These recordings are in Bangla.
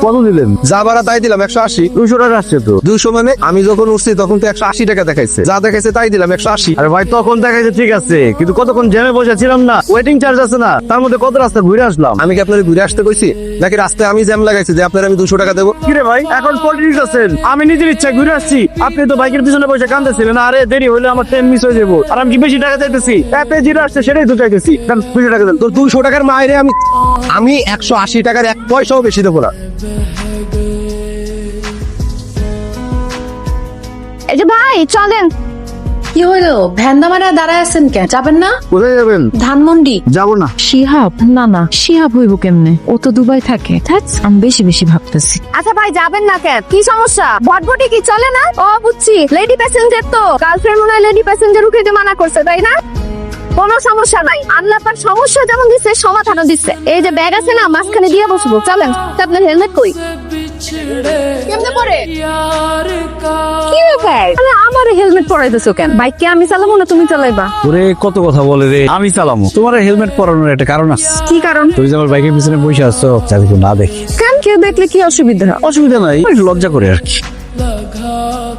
কত দিলেন? যা ভাড়া তাই দিলাম 180। 200 টাকা আসছে তো। 200 মানে আমি যখন উঠছি তখন তো 180 টাকা দেখাইছে, যা দেখাইছে তাই দিলাম 180। আরে ভাই তখন দেখাইছে ঠিক আছে, কিন্তু কতক্ষণ জ্যামে বসে ছিলাম না, ওয়েটিং চার্জ আছে না, তার মধ্যে কত রাস্তা ঘুরে আসলাম। আমি কি আপনার ঘুরে আসতে কইছি নাকি রাস্তায় আমি জ্যাম লাগাইছি যে আপনার আমি 200 টাকা দেবো? কিরে ভাই এখন পলিটিক্স আছেন, আমি নিজের ইচ্ছা ঘুরে আসছি, আপনি তো বাইকের পিছনে বসে কাঁদতেছিলেন, আরে দেরি হলে আমার ট্রেন মিস হয়ে যাবো, আর আমি কি বেশি টাকা চাইতেছি? এতে যেটা আসছে সেটাই তো চাইতেছি, 200 টাকা দেন। তোর 200 টাকার মায়েরে আমি 180 টাকার 1 পয়সাও বেশি দেবো না। এই যে ভাই চলেন। কি হলো ভ্যান্দা মারা দাঁড়ায় আছেন কেন, যাবেন না? কোথায় যাবেন? ধানমন্ডি যাবো না। শিহাব? না না, শিহাব হইব কেমনে? ও তো দুবাই থাকে। আমি বেশি বেশি ভাবতেছি। আচ্ছা ভাই যাবেন না কেন? কি সমস্যা? ভটভটি কি চলে না? ও বুঝছি, লেডি প্যাসেঞ্জার তো গার্লফ্রেন্ড মনে হয় লেডি প্যাসেঞ্জার উঠাইতে মানা করছে, তাই না? কোনো সমস্যা নাই, আল্লাহ পাক সমস্যা যেমন দিচ্ছে সমাধানও দিচ্ছে। এই যে ব্যাগ আছে না, মাঝখানে দিয়ে বসবো, চলেন। আপনার হেলমেট কই? কেমনে পরে? কি ব্যাপার? আরে আমার হেলমেট পরাইতেছো কেন? বাইক কি আমি চালাবো না তুমি চালাইবা? ওরে কত কথা বলে রে, আমি চালামো। তোমার হেলমেট পরানোর একটা কারণ আছে। কি কারণ? তুমি যে আমার বাইকের পিছনে বসে আসছো, যাতে কেউ না দেখে। কেন? কেউ দেখলে কি অসুবিধা? অসুবিধা নাই, একটু লজ্জা করে আর কি।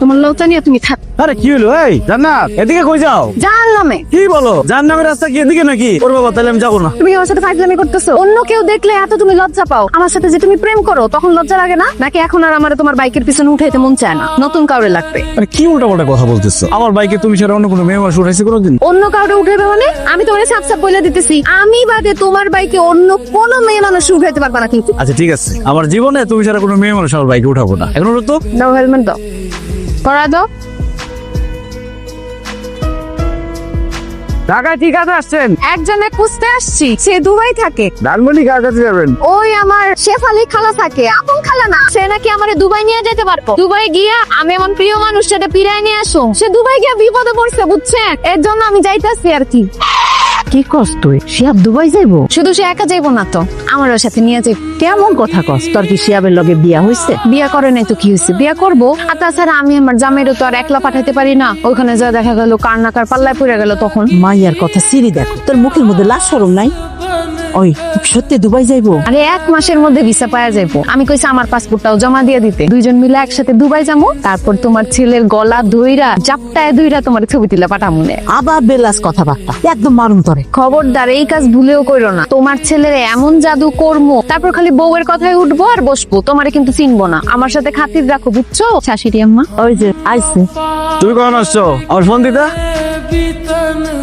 তোমার লজ্জা নিয়ে তুমি থাক। আরে কি হলো? এই জান্নাত, এদিকে কই যাও? জানলামে। কি বলো? জান্নাতের রাস্তা কি এদিকে নাকি? ওর বাবা, তাহলে আমি যাবো না। তুমি আমার সাথে ফাইজলামি করতেছো? অন্য কেউ দেখলে এত তুমি লজ্জা পাও, আমার সাথে যে তুমি প্রেম করো তখন লজ্জা লাগে না? নাকি এখন আর আমার তোমার বাইকের পিছনে উঠাইতে মন চায় না? নতুন কাউরে লাগবে। আরে কি উল্টাপাল্টা কথা বলতেছো? আমার বাইকে তুমি ছাড়া অন্য কোনো মেয়ে মানুষ উঠাইছে কোনোদিন? অন্য কাউরে উঠাইবে মানে? আমি তোমার সাপ সাপ বলে দিতেছি, আমি বাদে তোমার বাইকে অন্য কোনো মেয়ে মানুষ উঠাইতে পারবা না কিন্তু। আচ্ছা ঠিক আছে, আমার জীবনে তুমি ছাড়া কোনো মেয়ে মানুষ আমার বাইকে উঠাবো না। এখন তো দাও হেলমেট দাও, পরা দাও। ঢাকায় ঠিক আছে আসছেন? একজনে খুঁজতে আসছি, সে দুবাই থাকে। ধানমন্ডি কার কাছে যাবেন? ওই আমার শেফালি খালা থাকে, আপন খালা না, সে নাকি আমারে দুবাই নিয়ে যেতে পারবো। দুবাই গিয়া আমি আমার প্রিয় মানুষটাকে ফিরায় নিয়ে আসো। সে দুবাই গিয়া বিপদে পড়ছে বুঝছেন, এর জন্য আমি যাইতাছি আর কি। কি কস তুই? শিহাব দুবাই যাইবো? শুধু সে একা যাইবো না তো, আমার ওর সাথে নিয়ে যাইব। কেমন কথা কস? তোর কি শিহাবের লগে বিয়া হইছে? বিয়া করে নাই তো কি হয়েছে, বিয়া করবো। আর তাছাড়া আমি আমার জামাইরও তো আর একলা পাঠাইতে পারি না। ওখানে যা দেখা গেল কার না কার পাল্লায় পড়ে গেল তখন। মাইয়ার কথা সিরি দেখো, তোর মুখের মধ্যে লাজ শরম নাই? ওই সত্যি দুবাই যাইবো? আরে 1 মাসের মধ্যে ভিসা পাওয়া যাইবো। আমি কইছি আমার পাসপোর্টটাও জমা দিয়ে দিতে, দুইজন মিলে একসাথে দুবাই যাবো। তারপর তোমার ছেলের গলা ধইরা জাপটায় ধইরা তোমার ছবি তুলে পাঠামু। আবার বেলাস কথাবার্তা, একদম মারুম তরে। খবরদার এই কাজ ভুলেও কইরো না। তোমার ছেলের এমন জাদু করমু, তারপর খালি বউয়ের কথায় উঠবো আর বসবো, তোমারে কিন্তু চিনবো না। আমার সাথে খাতির রাখো বুঝছো শাশুড়ি আম্মা? ওই যে আইছে। তুমি কখন আসছো? আমার ফোন দিতা।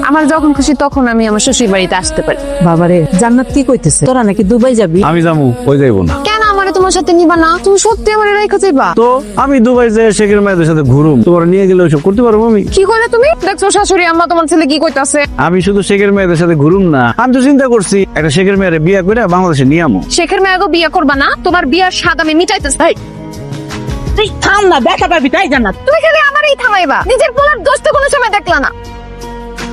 আমার যখন খুশি তখন আমি আমার শ্বশুর বাড়িতে আসতে পারি। বাবারে, জান্নাত কি কইতেছে? তোরা নাকি দুবাই যাবি? আমি যাবো, ওই যাইবো না। কেন আমারে তোমার সাথে নিবা না? তুমি সত্যি আমারে রেখে যাইবা? তো আমি দুবাই যাই শেখের মেয়েদের সাথে ঘুরুম, তোমার নিয়ে গেলে ওইসব করতে পারবো আমি? কি করলে তুমি? দেখছো শাশুড়ি আম্মা তোমার ছেলে কি কইতাছে? আমি শুধু শেখের মেয়েদের সাথে ঘুরুম না, আমি তো চিন্তা করছি একটা শেখের মেয়ের বিয়ে করে বাংলাদেশে নিয়ে আমো। শেখের মেয়েগো বিয়ে করবা না? তোমার বিয়ার স্বাদ আমি মিটাইতেছি। তুই থাম না, দেখা পাবি তাই জান্নাত। তুমি খালি আমারই থামাইবা, নিজের পোলার দোষ তো কোনো সময় দেখলা না।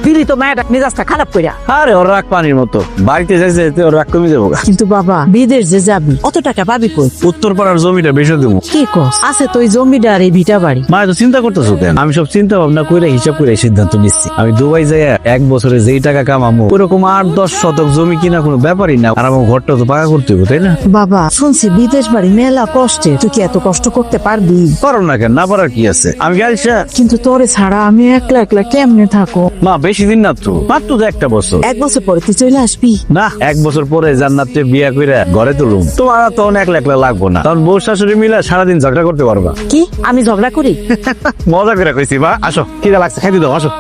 দিলি তো মায়ের মেজাজটা খারাপ কইরা। আরে ওর রাগ পানির মতো, বাড়িতে যাইতে যাইতে ওর রাগ কমে যাবো। কিন্তু বাবা, বিদেশ যে যাবি অত টাকা পাবি কই? উত্তর পাড়ার জমিটা বেশি দেবো। কি কস? আছে তো ওই জমিটা আর এই ভিটা বাড়ি। মা তো চিন্তা করতেছো কেন? আমি সব চিন্তা ভাবনা করে হিসাব করে সিদ্ধান্ত নিচ্ছি। আমি দুবাই যাই 1 বছরে যেই টাকা কামাবো ওরকম 8-10 শতক জমি কিনা কোনো ব্যাপারই না, আর আমার ঘরটা তো পাকা করতে হবে তাই না? বাবা শুনছি বিদেশ বাড়ি মেলা কষ্টে, তুই কি এত কষ্ট করতে পারবি? পারো না কেন? না পারার কি আছে? আমি গাড়ি কিন্তু তোরে ছাড়া আমি একলা একলা কেমনে থাকো? মা বেশি দিন না তো, মাত্র 1 বছর। 1 বছর পরে তুই চলে আসবি? না, 1 বছর পরে জান্নাতে বিয়ে করে ঘরে তুলুম। তোমার আর তখন একলা একলা লাগবো না, তখন বউ শাশুড়ি মিলে সারাদিন ঝগড়া করতে পারবা। কি আমি ঝগড়া করি? মজা করে কইছি মা, আসো খিদা লাগছে খাইতে দাও, আসো।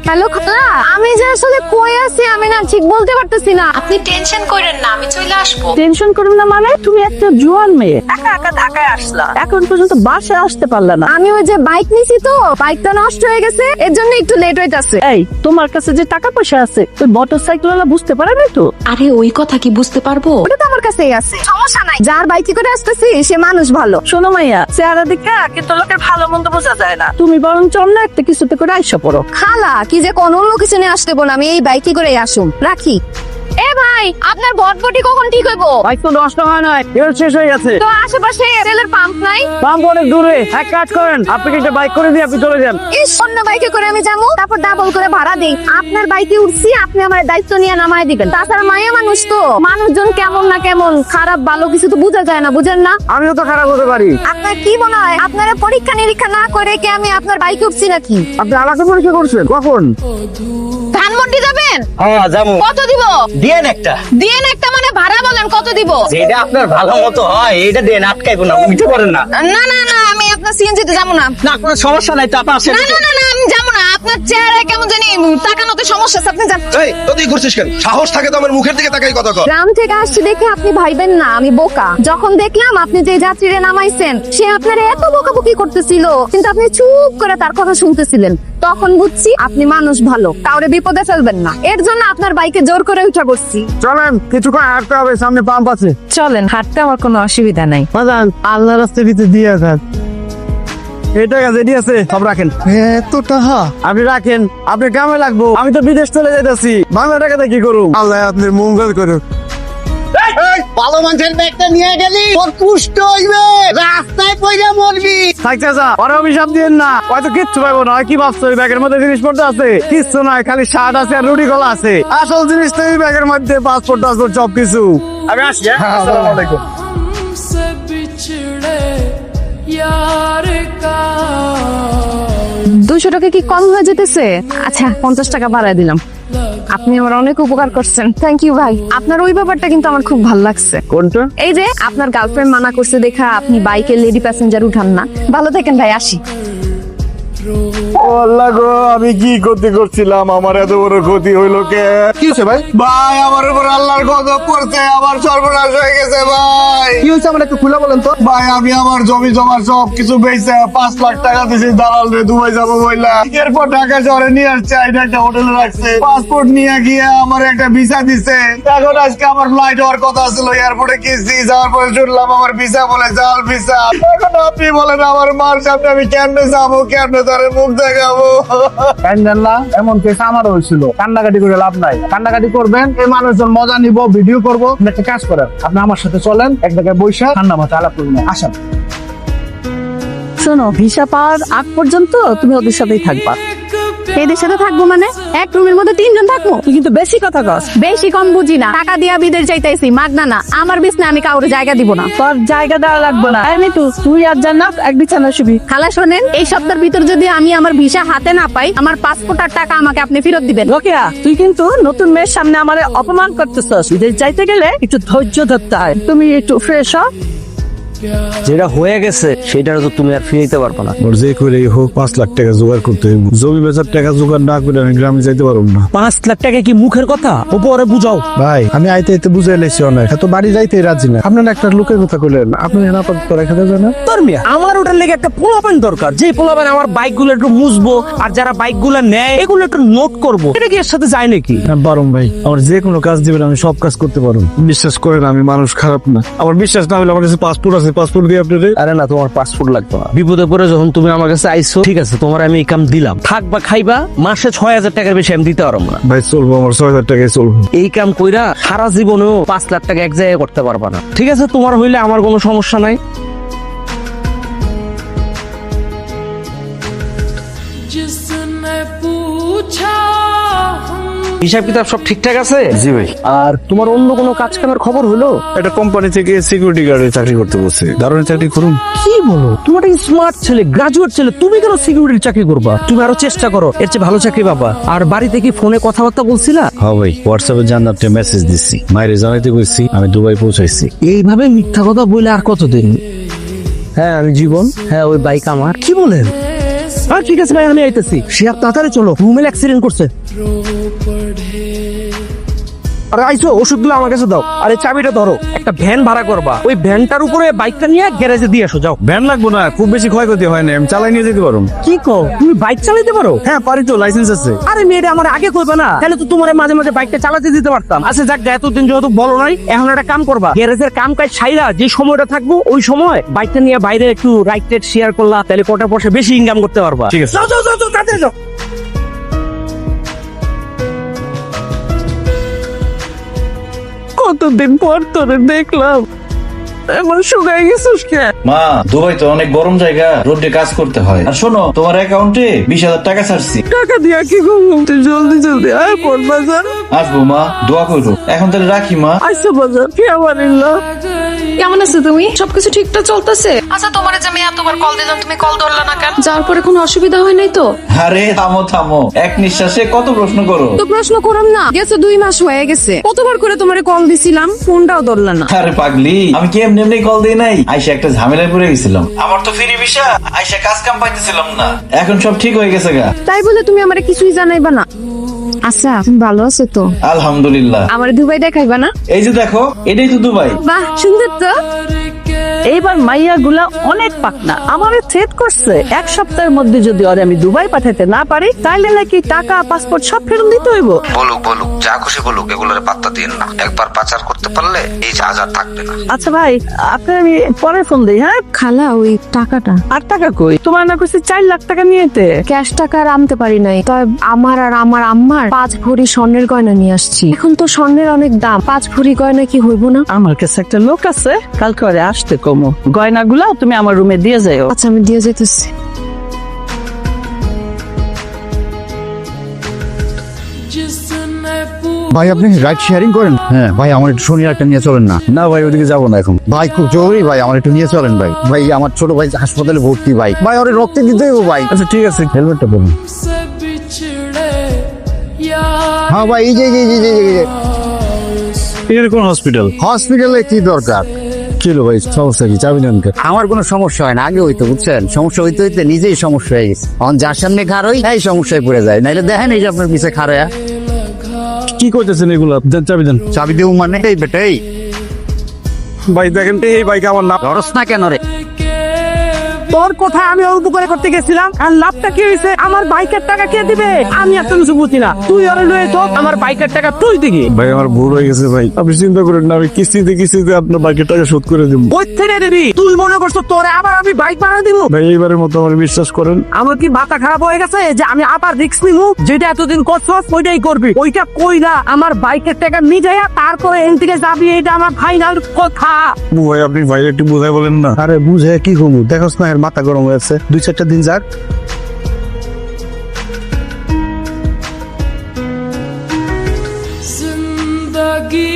হ্যালো খালা, আমি যে আসলে কই আছি আমি না ঠিক বলতে পারতেছি না। আপনি টেনশন করেন না, আমি চলে আসবো। টেনশন করুন না মানে? তুমি একটা জোয়ান মেয়ে, একা একা ঢাকায় আসলা, এখন পর্যন্ত বাসায় আসতে পারলা না। আমি ওই যে বাইক নিছি তো, বাইকটা নষ্ট হয়ে গেছে, এর জন্য একটু লেট হইতাছে। এই তোমার কাছে যে টাকা পয়সা আছে ওই মোটরসাইকেল ওয়ালা বুঝতে পারে না তো? আরে ওই কথা কি বুঝতে পারবো? ওটা তো আমার কাছেই আছে, সমস্যা নাই। যার বাইকে করে আসতেছি সে মানুষ ভালো। শোনো মাইয়া, চেহারা দিকে কিন্তু লোকের ভালো মন্দ বোঝা যায় না। তুমি বরং চল না একটা কিছুতে করে আইসা পড়ো। খালা কি যে কোন অন্য কিছু নিয়ে আসতে বল, আমি এই বাইকে করে আসুম। রাখি। এ ভাই আপনার বটবটি কখন ঠিক হইব? বাইক তো নষ্ট হয় নাই, তেল শেষ হয়ে গেছে। তো আশেপাশে তেলের পাম্প নাই? পাম্প অনেক দূরে। এক কাজ করেন, আপনাকে একটা বাইক করে দিয়ে আপনি চলে যান। ইস, অন্য বাইকে করে আমি যাবো, তারপর ডাবল করে ভাড়া দেই। আপনার বাইকে উঠছি, আপনি আমার দায়িত্ব নিয়ে নামায় দিবেন। তাছাড়া মায়া মানুষ তো, মানুষজন কেমন না কেমন, খারাপ ভালো কিছু তো বোঝা যায় না, বুঝেন না? আমিও তো খারাপ হতে পারি। আপনার কি মনে হয় আপনারা পরীক্ষা নিরীক্ষা না করে কি আমি আপনার বাইকে উঠছি নাকি? আপনি আমাকে পরীক্ষা করছেন কখন? ধানমন্ডি যাবেন? হ্যাঁ যাবো। কত দিব? দেন একটা। দিন একটা মানে ভাড়া বলেন কত দিব? যেটা আপনার ভালো মতো হয় এটা দেন, আটকাইবো না, উঠতে পারেন না। না না না, আমি আপনার সিএনজিতে যাবো না। না কোনো সমস্যা নাই তো, আপনার আসেন। না না না না, আমি যাবো না। আপনার চেহারা কেমন জানি তাকানোতে সমস্যা আছে, আপনি যান। এই তুই করছিস কেন? সাহস থাকে তো আমার মুখের দিকে তাকাই কথা কর। গ্রাম থেকে আসছি দেখে আপনি ভাইবেন না আমি বোকা। যখন দেখলাম আপনি যে যাত্রীরে নামাইছেন, সে আপনার এত বকাবকি করতেছিল, কিন্তু আপনি চুপ করে তার কথা শুনতেছিলেন। তখন বুঝছি আপনি মানুষ ভালো, কাউরে বিপদে ফেলবেন না। এর জন্য আপনার বাইকে জোর করে উঠা করছি। চলেন, কিছুক্ষণ হাঁটতে হবে, সামনে পাম্প আছে। চলেন, হাঁটতে আমার কোনো অসুবিধা নাই। বাজান, আল্লাহ রাস্তার ভিতরে দিয়ে যান। এই টাকা যেটি আছে সব রাখেন। এত টাকা? আপনি রাখেন, আপনি কামে লাগবো। আমি তো বিদেশ চলে যাইতেছি, বাংলা টাকাতে কি করুম? আল্লাহ আপনার মঙ্গল করুক। ভালো মানুষের ব্যাগটা নিয়ে গেলি তোর পুষ্ট হইবে, রাস্তায় পয়সা মরবি। থাক চাচা, ওরা অভিশাপ দিয়েন না। হয়তো কিচ্ছু পাবো না। কি ভাবছো ওই ব্যাগের মধ্যে জিনিসপত্র আছে? কিচ্ছু নয়, খালি শার্ট আছে আর রুটি কলা আছে। আসল জিনিস তো এই ব্যাগের মধ্যে, পাসপোর্ট টাসপোর্ট সব কিছু। আমি আসছি। হ্যাঁ, আসসালামু আলাইকুম। हमसे बिछड़े यार का 200 টাকা কি কম হয়ে যেতেছে? আচ্ছা 50 টাকা বাড়ায় দিলাম। আপনি আমার অনেক উপকার করছেন, থ্যাংক ইউ ভাই। আপনার ওই ব্যাপারটা কিন্তু আমার খুব ভালো লাগছে। কোনটা? এই যে আপনার গার্লফ্রেন্ড মানা করছে দেখা আপনি বাইকে লেডি প্যাসেঞ্জার উঠান না। ভালো থাকেন ভাই, আসি। আল্লাহ গো, আমি কি করতে করছিলাম? আমার এত বড় ক্ষতি হইলো কে? কি হয়েছে ভাই? ভাই আমার উপর আল্লাহর গজব পড়ছে, আমার সর্বনাশ হয়ে গেছে ভাই। কি হয়েছে আমার একটু খুলে বলেন তো। ভাই আমি আমার জমি জমা সব কিছু বেচে 5 লাখ টাকা দিয়েছি দালাল রে, দুবাই যাবো বইলা। এরপর ঢাকা শহরে নিয়ে আসছে, একটা হোটেলে রাখছে, পাসপোর্ট নিয়ে গিয়ে আমার একটা ভিসা দিছে। এখন আজকে আমার ফ্লাইট হওয়ার কথা ছিল, এয়ারপোর্টে গেছি, যাওয়ার পরে শুনলাম আমার ভিসা বলে জাল ভিসা। এখন আপনি বলেন আমার মার সামনে আমি কেমনে যাবো, কেমনে তার মুখ দেখাবো? এমন কেস আমার হয়েছিল। কান্নাকাটি করে লাভ নাই, কান্নাকাটি করবেন, এই মানুষজন মজা নিব, ভিডিও করবো। একটা কাজ করেন, আপনি আমার সাথে চলেন, এক জায়গায় বৈশা ঠান্ডা মাথা আলাপ করবেন। আসেন। শোনো, ভিসা পাওয়ার আগ পর্যন্ত তুমি ওদের সাথেই থাকবা। এদের সাথে থাকবো মানে? এক রুমের মধ্যে 3 জন থাকবো? তুই কিন্তু বেশি কথা কস। বেশি কম বুঝি না, টাকা দিয়া বিদেশ যাইতেছি, মাগনা না। আমার বিছনা আমি কাউরে জায়গা দিব না। তোর জায়গা দেওয়া লাগবে না। আমি তো তুই আর জান্নাত এক বিছানা শুবি। খালা শোনেন, এই সপ্তাহের ভিতর যদি আমি আমার ভিসা হাতে না পাই, আমার পাসপোর্ট আর টাকা আমাকে আপনি ফেরত দিবেন। রোকেয়া, তুই কিন্তু নতুন মেয়ের সামনে আমারে অপমান করতেছস। বিদেশ যাইতে গেলে একটু ধৈর্য ধরতে হয়। তুমি একটু ফ্রেশ হও। যেটা হয়ে গেছে সেটা তো তুমি আর ফিরে দিতে পারবো না। ওর যে করেই হোক 5 লাখ টাকা জোগাড় করতে হইব। জমি বেচার টাকা জোগাড় না করে আমি গ্রামে যাইতে পারবো না। 5 লাখ টাকা কি মুখের কথা? উপরে বুঝাও। ভাই আমি আইতে আইতে বুঝে এলেছি অনেক, এত বাড়ি যাইতে রাজি না। আপনার একটা লোকের কথা কইলেন, আপনি আপাতত রেখে দেবেন না? তোর মিয়া, আমার ওটার লেগে একটা পোলাপান দরকার, যে পোলাপান আমার বাইক গুলো একটু মুছবো, আর যারা বাইক গুলো নেয় এগুলো একটু নোট করবো। এটা কি এর সাথে যায় নাকি? পারুম ভাই, আমার যে কোনো কাজ দিবেন আমি সব কাজ করতে পারুম। বিশ্বাস করেন আমি মানুষ খারাপ না। আমার বিশ্বাস না হলে আমার কাছে পাসপোর্ট আছে, পাসপোর্ট দিয়ে আপনি আরে না, তোমার পাসপোর্ট লাগবে না। বিপদে পড়ে যখন তুমি আমার কাছে আইছো, ঠিক আছে, তোমার আমি এই কাম দিলাম, থাকবা খাইবা, মাসে 6000 টাকার বেশি আমি দিতে পারবো না। ভাই চলবো, আমার 6000 টাকায় চলবো। এই কাম কইরা সারা জীবনেও 5 লাখ টাকা এক জায়গায় করতে পারবা না। ঠিক আছে, তোমার হইলে আমার কোনো সমস্যা নাই। जिसने पूछा हम হিসাব কিতাব সব ঠিকঠাক আছে? জি ভাই। আর তোমার অন্য কোনো কাজ কামের খবর হলো? একটা কোম্পানি থেকে সিকিউরিটি গার্ডে চাকরি করতে বলছে, দারুণ চাকরি করুন। কি বলো? তোমার একটা স্মার্ট ছেলে, গ্রাজুয়েট ছেলে, তুমি কেন সিকিউরিটির চাকরি করবা? তুমি আরো চেষ্টা করো, এর চেয়ে ভালো চাকরি পাবা। আর বাড়িতে কি ফোনে কথাবার্তা বলছিলা? হ্যাঁ ভাই, হোয়াটসঅ্যাপে জান্নাতকে মেসেজ দিচ্ছি, মায়ের জানাইতে কইছি আমি দুবাই পৌঁছাইছি। এইভাবে মিথ্যা কথা বলে আর কতদিন? হ্যাঁ আমি জীবন, হ্যাঁ ওই বাইক আমার। কি বলেন? আর ঠিক আছে ভাই, আমি আইতেছি। সে আর তাড়াতাড়ি চলো, রুমেল অ্যাক্সিডেন্ট করছে। আরে আইসো, ওষুধগুলো আমার কাছে দাও। আরে চাবিটা ধরো, একটা ভ্যান ভাড়া করবা, ওই ভ্যানটার উপরে বাইকটা নিয়ে গ্যারেজে দিয়ে আসো, যাও। ভ্যান লাগবো না, খুব বেশি ক্ষয়ক্ষতি হয় না, আমি চালাই নিয়ে যেতে পারবো। কি কো, তুমি বাইক চালাতে পারো? হ্যাঁ পারি তো, লাইসেন্স আছে। আরে মেয়েটা আমার আগে কইবা না, তাহলে তো তোমার মাঝে মাঝে বাইকটা চালাতে দিতে পারতাম। আচ্ছা যাক, এতদিন যেহেতু বলো নাই, এখন একটা কাম করবা, গ্যারেজের কাম কাজ সাইরা যে সময়টা থাকবো ওই সময় বাইকটা নিয়ে বাইরে একটু রাইড টাইড শেয়ার করলা, তাহলে কটার পয়সা বেশি ইনকাম করতে পারবা। ঠিক আছে। যাও যাও যাও, তাড়াতাড়ি যাও। কতদিন পর তোরে দেখলাম, এমন শুকাই গেছিস কে? মা, দুবাই তো অনেক গরম জায়গা, রোদে কাজ করতে হয়। আর শোনো, তোমার অ্যাকাউন্টে 20,000 টাকা ছাড়ছি। টাকা দিয়া কি করবো? তুই জলদি জলদি আয় পর বাজার। আসবো মা, দোয়া করো। এখন তাহলে রাখি মা। আইসা বাজার কি আমার ইল্লা। কেমন আছো তুমি? সবকিছু ঠিকঠাক চলতেছে? আচ্ছা, তোমার যে আমি এতবার কল দিলাম, তুমি কল ধরলা না কেন? যাওয়ার পরে কোনো অসুবিধা হয় নাই তো? আরে থামো থামো, এক নিঃশ্বাসে কত প্রশ্ন করো। তো প্রশ্ন করম না, গেছে 2 মাস হয়ে গেছে, কতবার করে তোমারে কল দিছিলাম, ফোনটাও ধরলা না। আরে পাগলি, আমি কি এমনি এমনি কল দিই নাই? আইসা একটা ঝামেলায় পড়ে গেছিলাম। আমার তো ফ্রি ভিসা, আইসা কাজ কাম পাইতেছিলাম না। এখন সব ঠিক হয়ে গেছে গা। তাই বলে তুমি আমারে কিছুই জানাইবা না? আচ্ছা, তুমি ভালো আছো তো? আলহামদুলিল্লাহ। আমারে দুবাই দেখাইবা না? এই যে দেখো, এটাই তো দুবাই। বাহ, সুন্দর তো। এইবার মাইয়া গুলা অনেক পাকনা, আমারে থ্রেট করছে 1 সপ্তাহের মধ্যে যদি ওরে আমি দুবাই পাঠাতে না পারি, তাইলে নাকি টাকা পাসপোর্ট সব ফেরত দিতে হইব। বলুক যা খুশি বলুক, এগুলোর পাত্তা দিন না। একবার পাচার করতে পারলে এই জাহাজ আর থাকবে না। আচ্ছা ভাই, আপনি আমি পরে ফোন দিই। হ্যাঁ, খালা, ওই টাকাটা আর টাকা কই? তোমার না কইছে 4 লাখ টাকা নিয়েতে। ক্যাশ টাকা আর আনতে পারি নাই, তবে আমার আর আমার আম্মার 5 ভরি স্বর্ণের গয়না নিয়ে আসছি। এখন তো স্বর্ণের অনেক দাম, 5 ভরি গয়না কি হইব না? আমার কাছে একটা লোক আছে, কালকে ওরে আসতে কমো। গয়নাগুলা তুমি আমার রুমে দিয়ে যাও। আচ্ছা, আমি দিয়ে যেতেছি। जिसने ভাই আপনি রাইড শেয়ারিং করেন? হ্যাঁ ভাই, আমার একটু শনি একটা নিয়ে চলেন না। না ভাই, ওইদিকে যাবো না এখন। ভাই খুব জরুরি ভাই, আমার একটু নিয়ে চলেন ভাই। ভাই আমার ছোট ভাই হাসপাতালে ভর্তি ভাই। ভাই ওরে রক্ত দিতে হইব ভাই। আচ্ছা ঠিক আছে, হেলমেটটা বলুন। से बिछड़े यार হ্যাঁ ভাই, এই যে এর কোন হসপিটাল? হসপিটালে কি দরকার? কি হলো ভাই, সমস্যা কি? চাবি নেন। আমার কোনো সমস্যা হয় না, আগে হইতো বুঝছেন। সমস্যা হইতে হইতে নিজেই সমস্যা হয়ে গেছে। এখন যার সামনে খার হই, এই সমস্যায় পড়ে যায়। নাইলে দেখেন, এই যে আপনার পিছে খারয়া। কি করতেছেন এগুলো? দেন চাবি দেন। চাবি দেবো মানে? এই বেটাই ভাই দেখেন, এই বাইক আমার না। ধরস না কেন রে? তোর কথা আমি অল্প করে করতে গেছিলাম, আর লাভটা কি হয়েছে? আমার বাইকের টাকা কে দিবে? আমি একটা কিছু বুঝি না। তুই ওরে লয়ে তো আমার বাইকের টাকা তুই দিবি। ভাই আমার ভুল হয়ে গেছে ভাই, আপনি চিন্তা করেন না। আমি কিস্তিতে আপনার বাইকের টাকা শোধ করে দেবো। ওই থেকে দিবি? তুই মনে করছো তোরে আবার আমি বাইক ভাড়া দিব? ভাই এইবারের মতো আমার বিশ্বাস করেন। আমার কি মাথা খারাপ হয়ে গেছে যে আমি আবার রিস্ক নিবো? যেটা এতদিন করছস ওইটাই করবি। ওইটা কইরা আমার বাইকের টাকা নিয়ে যাইয়া তারপরে এন থেকে যাবি, এটা আমার ফাইনাল কথা। ভাই আপনি ভাই একটু বুঝাই বলেন না। আরে বুঝে কি করবো? দেখোস না এর মাথা গরম হয়েছে। 2-4টা দিন যাক। जिंदगी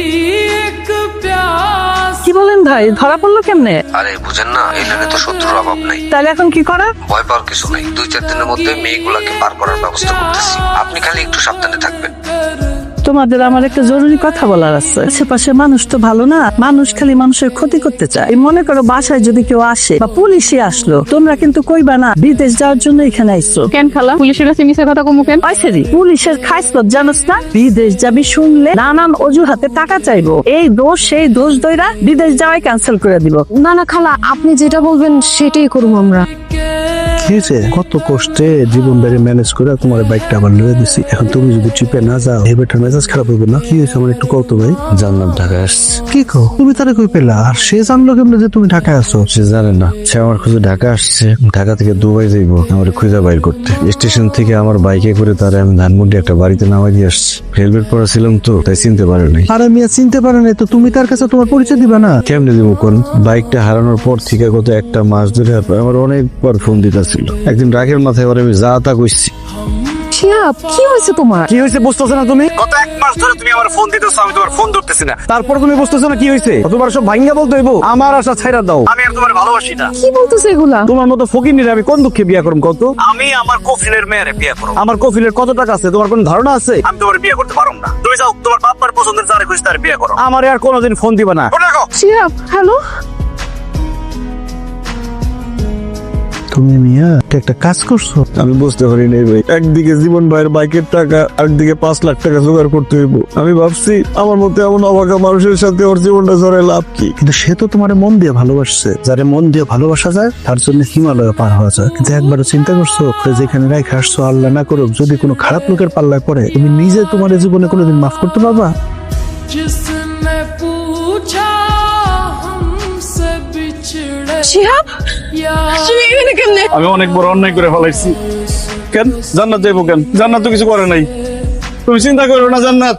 एक प्यास কি বলেন ভাই, ধরা পড়লো কেমনে? আরে বুঝেন না, এই লাইনে তো শত্রুর অভাব নাই। তাহলে এখন কি করা? ভয় পাওয়ার কিছু নাই। 2-4 দিনের মধ্যে মেয়েগুলাকে পার করার ব্যবস্থা করতেছি। আপনি খালি একটু সাবধানে থাকবেন। তোমাদের আমার একটা জরুরি কথা বলার আছে। আশেপাশে মানুষ তো ভালো না, মানুষ খালি মানুষের ক্ষতি করতে চায়। এই মনে করো বাসায় যদি কেউ আসে বা পুলিশে আসলো, তোমরা কিন্তু কইবা না বিদেশ যাওয়ার জন্য এখানে আইছো। কেন খালা, পুলিশের কাছে মিছা কথা কমু কেন? পাইছেরি পুলিশের খাইসলত জানোস না? বিদেশ যাবি শুনলে নানান অজুহাতে টাকা চাইবো। এই দোষ সেই দোষ দইরা বিদেশ যাওয়াই ক্যান্সেল করে দিব। না না খালা, আপনি যেটা বলবেন সেটাই করব আমরা। কি হয়েছে? কত কষ্টে জীবনটাকে ম্যানেজ করে তোমার বাইকটা আবার লয়ে দিছি। এখন তুমি যদি ট্রিপে না যাও, এই বেটার মেজাজ খারাপ হবে না? কি হয়েছে আমার একটু কত ভাই? জানলাম ঢাকা আসছে। কি কো? তুমি তারে কই পেলা? আর সে জানলো কেমনে যে তুমি ঢাকায় আছো? সে জানে না, সে আমার খুঁজে ঢাকা আসছে। ঢাকা থেকে দুবাই যাইবো আমার খুঁজে বাইর করতে। স্টেশন থেকে আমার বাইকে করে তারা আমি ধানমন্ডি একটা বাড়িতে নামাই দিয়ে আসছি। হেলমেট পরা ছিলাম তো, তাই চিনতে পারে নাই। আরে মিয়া চিনতে পারে নাই তো তুমি তার কাছে তোমার পরিচয় দিবা না? কেমনে দিব কোন? বাইকটা হারানোর পর থেকে গত 1 মাস ধরে আমার অনেকবার ফোন দিতেছিল। একদিন রাগের মাথায় এবার আমি যা তা কইছি। শিহাব, কি হয়েছে তোমার? কি হয়েছে বুঝতেছো না তুমি? গত 1 মাস ধরে তুমি আমার ফোন দিতেছো, আমি তোমার ফোন ধরতেছি না। তারপর তুমি বুঝতেছো না কি হয়েছে? তোমার সব ভাঙ্গা বলতে হইব? আমার আশা ছাইরা দাও। আমি আর তোমার ভালোবাসি না। কি বলতেছে এগুলা? তোমার মতো ফকিনিরে আমি কোন দুঃখে বিয়ে করব কত? আমি আমার কফিলের মেয়েরে বিয়ে করব। আমার কফিলের কত টাকা আছে তোমার কোন ধারণা আছে? আমি তোমার বিয়ে করতে পারব না। তুমি যাও তোমার বাবার পছন্দের যারে খুশি তারে বিয়ে করো। আমারে আর কোনোদিন ফোন দিবা না। শিহাব, হ্যালো। তুমি মিয়া একটা কাজ করছো? আমি বুঝতে পারি নাই ভাই। একদিকে জীবন ভাইয়ের বাইকের টাকা, আরেকদিকে 5 লাখ টাকা জোগাড় করতে হইব। আমি ভাবছি আমার মতো এমন অবাকা মানুষের সাথে ওর জীবনটা জড়ায় লাভ কি? কিন্তু সে তো তোমার মন দিয়ে ভালোবাসছে। যারে মন দিয়ে ভালোবাসা যায় তার জন্য হিমালয় পার হওয়া যায়। কিন্তু একবারও চিন্তা করছো যেখানে রেখে আসছো, আল্লাহ না করুক যদি কোনো খারাপ লোকের পাল্লায় পড়ে, তুমি নিজে তোমার জীবনে কোনোদিন মাফ করতে পারবা? जिसने पूछा हमसे बिछड़े শিহাব, यार তুমি এখানে কেমনে? আমি অনেক বড় অন্যায় করে ফেলাইছি। কেন জান্নাত যাইবো কেন? জান্নাত তো কিছু করে নাই। তুমি চিন্তা করো না, জান্নাত